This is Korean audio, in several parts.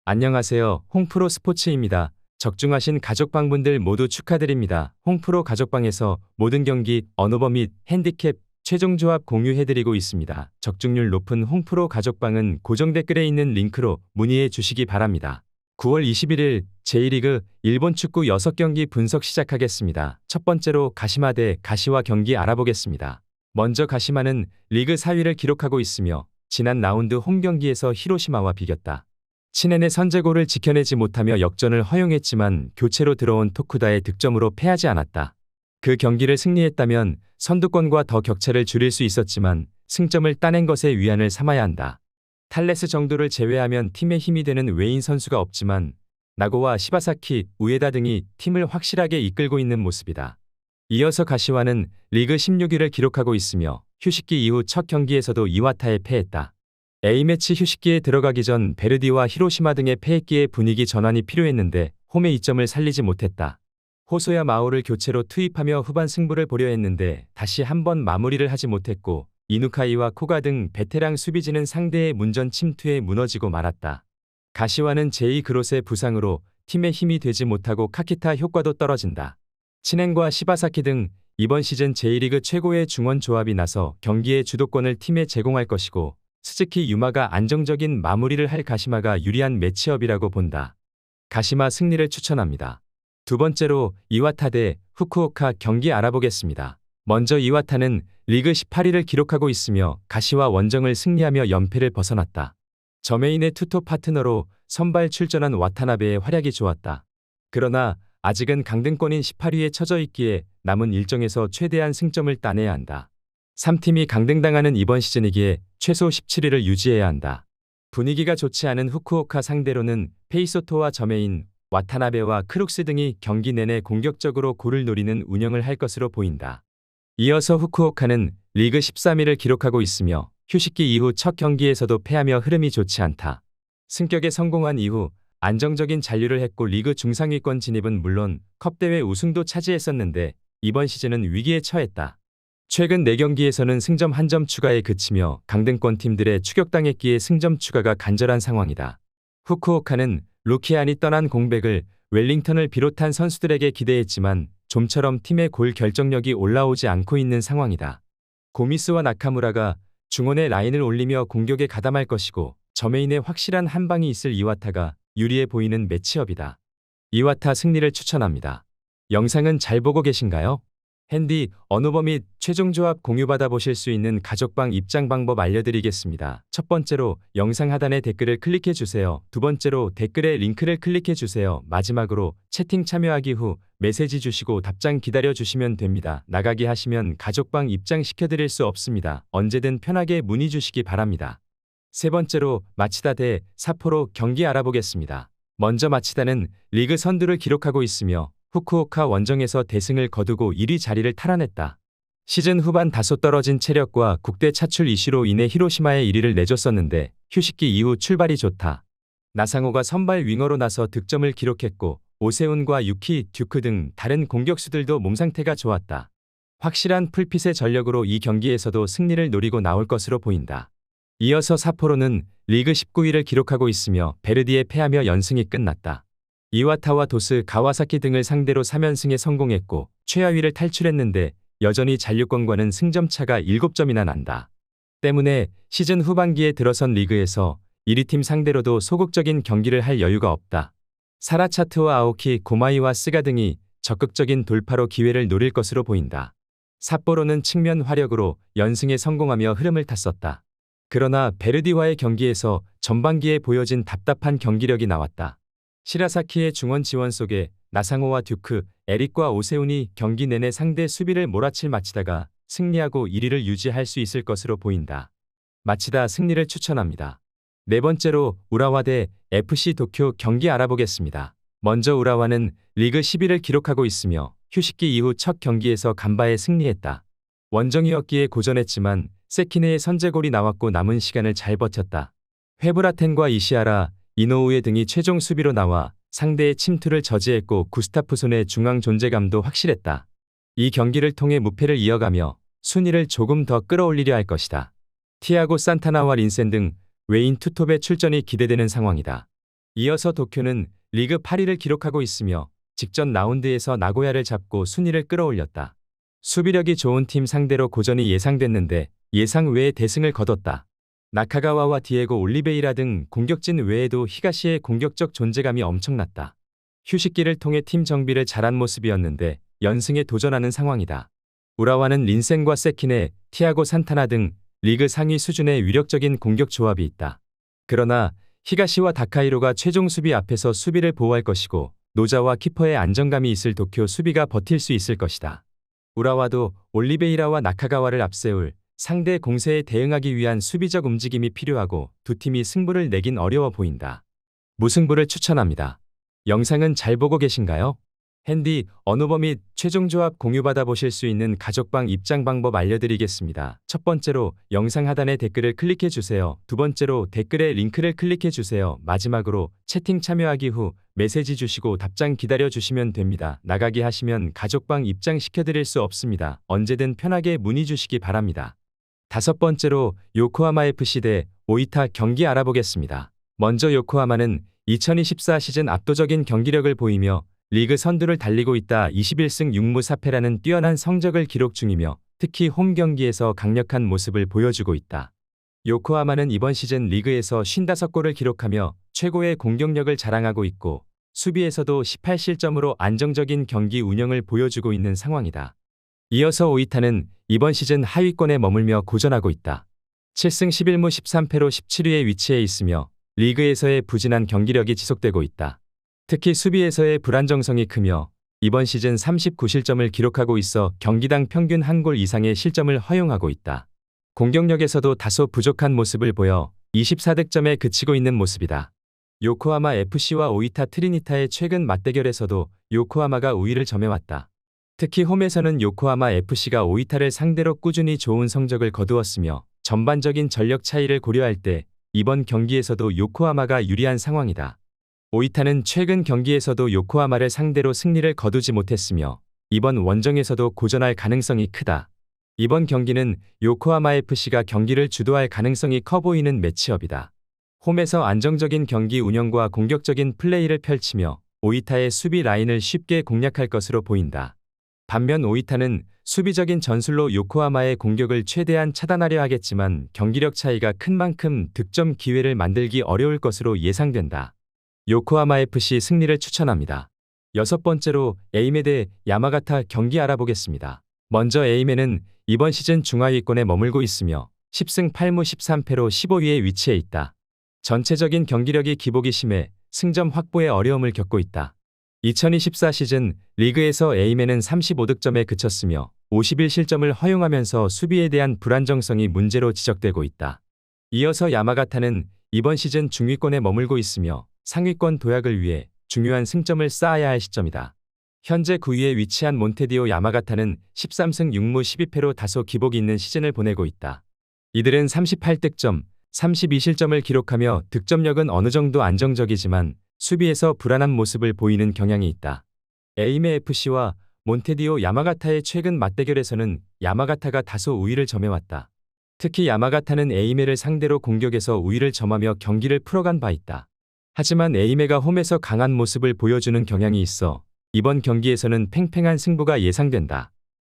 안녕하세요. 홍프로 스포츠입니다. 적중하신 가족방분들 모두 축하드립니다. 홍프로 가족방에서 모든 경기, 언어버 및 핸디캡, 최종 조합 공유해드리고 있습니다. 적중률 높은 홍프로 가족방은 고정 댓글에 있는 링크로 문의해 주시기 바랍니다. 9월 21일 제1리그 일본 축구 6경기 분석 시작하겠습니다. 첫 번째로 가시마 대 가시와 경기 알아보겠습니다. 먼저 가시마는 리그 4위를 기록하고 있으며 지난 라운드 홈 경기에서 히로시마와 비겼다. 친엔의 선제골을 지켜내지 못하며 역전을 허용했지만 교체로 들어온 토쿠다의 득점으로 패하지 않았다. 그 경기를 승리했다면 선두권과 더 격차를 줄일 수 있었지만 승점을 따낸 것에 위안을 삼아야 한다. 탈레스 정도를 제외하면 팀의 힘이 되는 외인 선수가 없지만 나고와 시바사키, 우에다 등이 팀을 확실하게 이끌고 있는 모습이다. 이어서 가시와는 리그 16위를 기록하고 있으며 휴식기 이후 첫 경기에서도 이와타에 패했다. A매치 휴식기에 들어가기 전 베르디와 히로시마 등의 패했기에 분위기 전환이 필요했는데 홈의 이점을 살리지 못했다. 호소야 마오를 교체로 투입하며 후반 승부를 보려 했는데 다시 한번 마무리를 하지 못했고 이누카이와 코가 등 베테랑 수비진은 상대의 문전 침투에 무너지고 말았다. 가시와는 제2그롯의 부상으로 팀의 힘이 되지 못하고 카키타 효과도 떨어진다. 친엔과 시바사키 등 이번 시즌 제1리그 최고의 중원 조합이 나서 경기의 주도권을 팀에 제공할 것이고 스즈키 유마가 안정적인 마무리를 할 가시마가 유리한 매치업이라고 본다. 가시마 승리를 추천합니다. 두 번째로 이와타 대 후쿠오카 경기 알아보겠습니다. 먼저 이와타는 리그 18위를 기록하고 있으며 가시와 원정을 승리하며 연패를 벗어났다. 저메인의 투톱 파트너로 선발 출전한 와타나베의 활약이 좋았다. 그러나 아직은 강등권인 18위에 처져 있기에 남은 일정에서 최대한 승점을 따내야 한다. 3팀이 강등당하는 이번 시즌이기에 최소 17위를 유지해야 한다. 분위기가 좋지 않은 후쿠오카 상대로는 페이소토와 저메인, 와타나베와 크룩스 등이 경기 내내 공격적으로 골을 노리는 운영을 할 것으로 보인다. 이어서 후쿠오카는 리그 13위를 기록하고 있으며 휴식기 이후 첫 경기에서도 패하며 흐름이 좋지 않다. 승격에 성공한 이후 안정적인 잔류를 했고 리그 중상위권 진입은 물론 컵대회 우승도 차지했었는데 이번 시즌은 위기에 처했다. 최근 4경기에서는 승점 1점 추가에 그치며 강등권 팀들의 추격당했기에 승점 추가가 간절한 상황이다. 후쿠오카는 루키안이 떠난 공백을 웰링턴을 비롯한 선수들에게 기대했지만 좀처럼 팀의 골 결정력이 올라오지 않고 있는 상황이다. 고미스와 나카무라가 중원의 라인을 올리며 공격에 가담할 것이고 저메인에 확실한 한방이 있을 이와타가 유리해 보이는 매치업이다. 이와타 승리를 추천합니다. 영상은 잘 보고 계신가요? 핸디, 언어버 및 최종 조합 공유받아 보실 수 있는 가족방 입장 방법 알려드리겠습니다. 첫 번째로 영상 하단의 댓글을 클릭해 주세요. 두 번째로 댓글에 링크를 클릭해 주세요. 마지막으로 채팅 참여하기 후 메시지 주시고 답장 기다려 주시면 됩니다. 나가기 하시면 가족방 입장 시켜드릴 수 없습니다. 언제든 편하게 문의 주시기 바랍니다. 세 번째로 마치다 대 사포로 경기 알아보겠습니다. 먼저 마치다는 리그 선두를 기록하고 있으며 후쿠오카 원정에서 대승을 거두고 1위 자리를 탈환했다. 시즌 후반 다소 떨어진 체력과 국대 차출 이슈로 인해 히로시마에 1위를 내줬었는데 휴식기 이후 출발이 좋다. 나상호가 선발 윙어로 나서 득점을 기록했고 오세훈과 유키, 듀크 등 다른 공격수들도 몸 상태가 좋았다. 확실한 풀핏의 전력으로 이 경기에서도 승리를 노리고 나올 것으로 보인다. 이어서 사포로는 리그 19위를 기록하고 있으며 베르디에 패하며 연승이 끝났다. 이와타와 도스, 가와사키 등을 상대로 3연승에 성공했고 최하위를 탈출했는데 여전히 잔류권과는 승점차가 7점이나 난다. 때문에 시즌 후반기에 들어선 리그에서 1위 팀 상대로도 소극적인 경기를 할 여유가 없다. 사라차트와 아오키, 고마이와 스가 등이 적극적인 돌파로 기회를 노릴 것으로 보인다. 삿포로는 측면 화력으로 연승에 성공하며 흐름을 탔었다. 그러나 베르디와의 경기에서 전반기에 보여진 답답한 경기력이 나왔다. 시라사키의 중원 지원 속에 나상호와 듀크, 에릭과 오세훈이 경기 내내 상대 수비를 몰아칠 마치다가 승리하고 1위를 유지할 수 있을 것으로 보인다. 마치다 승리를 추천합니다. 네 번째로 우라와 대 FC 도쿄 경기 알아보겠습니다. 먼저 우라와는 리그 10위를 기록하고 있으며 휴식기 이후 첫 경기에서 간바에 승리했다. 원정이었기에 고전했지만 세키네의 선제골이 나왔고 남은 시간을 잘 버텼다. 회브라텐과 이시아라, 이노우에 등이 최종 수비로 나와 상대의 침투를 저지했고 구스타프손의 중앙 존재감도 확실했다. 이 경기를 통해 무패를 이어가며 순위를 조금 더 끌어올리려 할 것이다. 티아고 산타나와 린센 등 외인 투톱의 출전이 기대되는 상황이다. 이어서 도쿄는 리그 8위를 기록하고 있으며 직전 라운드에서 나고야를 잡고 순위를 끌어올렸다. 수비력이 좋은 팀 상대로 고전이 예상됐는데 예상 외의 대승을 거뒀다. 나카가와와 디에고 올리베이라 등 공격진 외에도 히가시의 공격적 존재감이 엄청났다. 휴식기를 통해 팀 정비를 잘한 모습이었는데 연승에 도전하는 상황이다. 우라와는 린센과 세키네, 티아고 산타나 등 리그 상위 수준의 위력적인 공격 조합이 있다. 그러나 히가시와 다카이로가 최종 수비 앞에서 수비를 보호할 것이고 노자와 키퍼의 안정감이 있을 도쿄 수비가 버틸 수 있을 것이다. 우라와도 올리베이라와 나카가와를 앞세울 상대 공세에 대응하기 위한 수비적 움직임이 필요하고 두 팀이 승부를 내긴 어려워 보인다. 무승부를 추천합니다. 영상은 잘 보고 계신가요? 핸디, 언어버 및 최종 조합 공유받아 보실 수 있는 가족방 입장 방법 알려드리겠습니다. 첫 번째로 영상 하단에 댓글을 클릭해 주세요. 두 번째로 댓글에 링크를 클릭해 주세요. 마지막으로 채팅 참여하기 후 메시지 주시고 답장 기다려 주시면 됩니다. 나가기 하시면 가족방 입장 시켜드릴 수 없습니다. 언제든 편하게 문의 주시기 바랍니다. 다섯 번째로 요코하마 FC 대 오이타 경기 알아보겠습니다. 먼저 요코하마는 2024 시즌 압도적인 경기력을 보이며 리그 선두를 달리고 있다. 21승 6무 4패라는 뛰어난 성적을 기록 중이며 특히 홈 경기에서 강력한 모습을 보여주고 있다. 요코하마는 이번 시즌 리그에서 55골을 기록하며 최고의 공격력을 자랑하고 있고 수비에서도 18실점으로 안정적인 경기 운영을 보여주고 있는 상황이다. 이어서 오이타는 이번 시즌 하위권에 머물며 고전하고 있다. 7승 11무 13패로 17위에 위치해 있으며 리그에서의 부진한 경기력이 지속되고 있다. 특히 수비에서의 불안정성이 크며 이번 시즌 39실점을 기록하고 있어 경기당 평균 한 골 이상의 실점을 허용하고 있다. 공격력에서도 다소 부족한 모습을 보여 24득점에 그치고 있는 모습이다. 요코하마 FC와 오이타 트리니타의 최근 맞대결에서도 요코하마가 우위를 점해왔다. 특히 홈에서는 요코하마 FC가 오이타를 상대로 꾸준히 좋은 성적을 거두었으며 전반적인 전력 차이를 고려할 때 이번 경기에서도 요코하마가 유리한 상황이다. 오이타는 최근 경기에서도 요코하마를 상대로 승리를 거두지 못했으며 이번 원정에서도 고전할 가능성이 크다. 이번 경기는 요코하마 FC가 경기를 주도할 가능성이 커 보이는 매치업이다. 홈에서 안정적인 경기 운영과 공격적인 플레이를 펼치며 오이타의 수비 라인을 쉽게 공략할 것으로 보인다. 반면 오이타는 수비적인 전술로 요코하마의 공격을 최대한 차단하려 하겠지만 경기력 차이가 큰 만큼 득점 기회를 만들기 어려울 것으로 예상된다. 요코하마 FC 승리를 추천합니다. 여섯 번째로 에이메 대 야마가타 경기 알아보겠습니다. 먼저 에이메는 이번 시즌 중하위권에 머물고 있으며 10승 8무 13패로 15위에 위치해 있다. 전체적인 경기력이 기복이 심해 승점 확보에 어려움을 겪고 있다. 2024 시즌 리그에서 에이메는 35득점에 그쳤으며 51실점을 허용하면서 수비에 대한 불안정성이 문제로 지적되고 있다. 이어서 야마가타는 이번 시즌 중위권에 머물고 있으며 상위권 도약을 위해 중요한 승점을 쌓아야 할 시점이다. 현재 9위에 위치한 몬테디오 야마가타는 13승 6무 12패로 다소 기복이 있는 시즌을 보내고 있다. 이들은 38득점, 32실점을 기록하며 득점력은 어느 정도 안정적이지만 수비에서 불안한 모습을 보이는 경향이 있다. 에이메 FC와 몬테디오 야마가타의 최근 맞대결에서는 야마가타가 다소 우위를 점해왔다. 특히 야마가타는 에이메를 상대로 공격에서 우위를 점하며 경기를 풀어간 바 있다. 하지만 에이메가 홈에서 강한 모습을 보여주는 경향이 있어 이번 경기에서는 팽팽한 승부가 예상된다.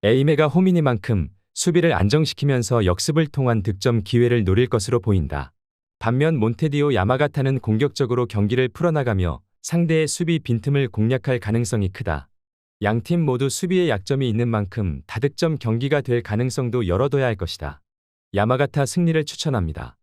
에이메가 홈이니만큼 수비를 안정시키면서 역습을 통한 득점 기회를 노릴 것으로 보인다. 반면 몬테디오 야마가타는 공격적으로 경기를 풀어나가며 상대의 수비 빈틈을 공략할 가능성이 크다. 양팀 모두 수비에 약점이 있는 만큼 다득점 경기가 될 가능성도 열어둬야 할 것이다. 야마가타 승리를 추천합니다.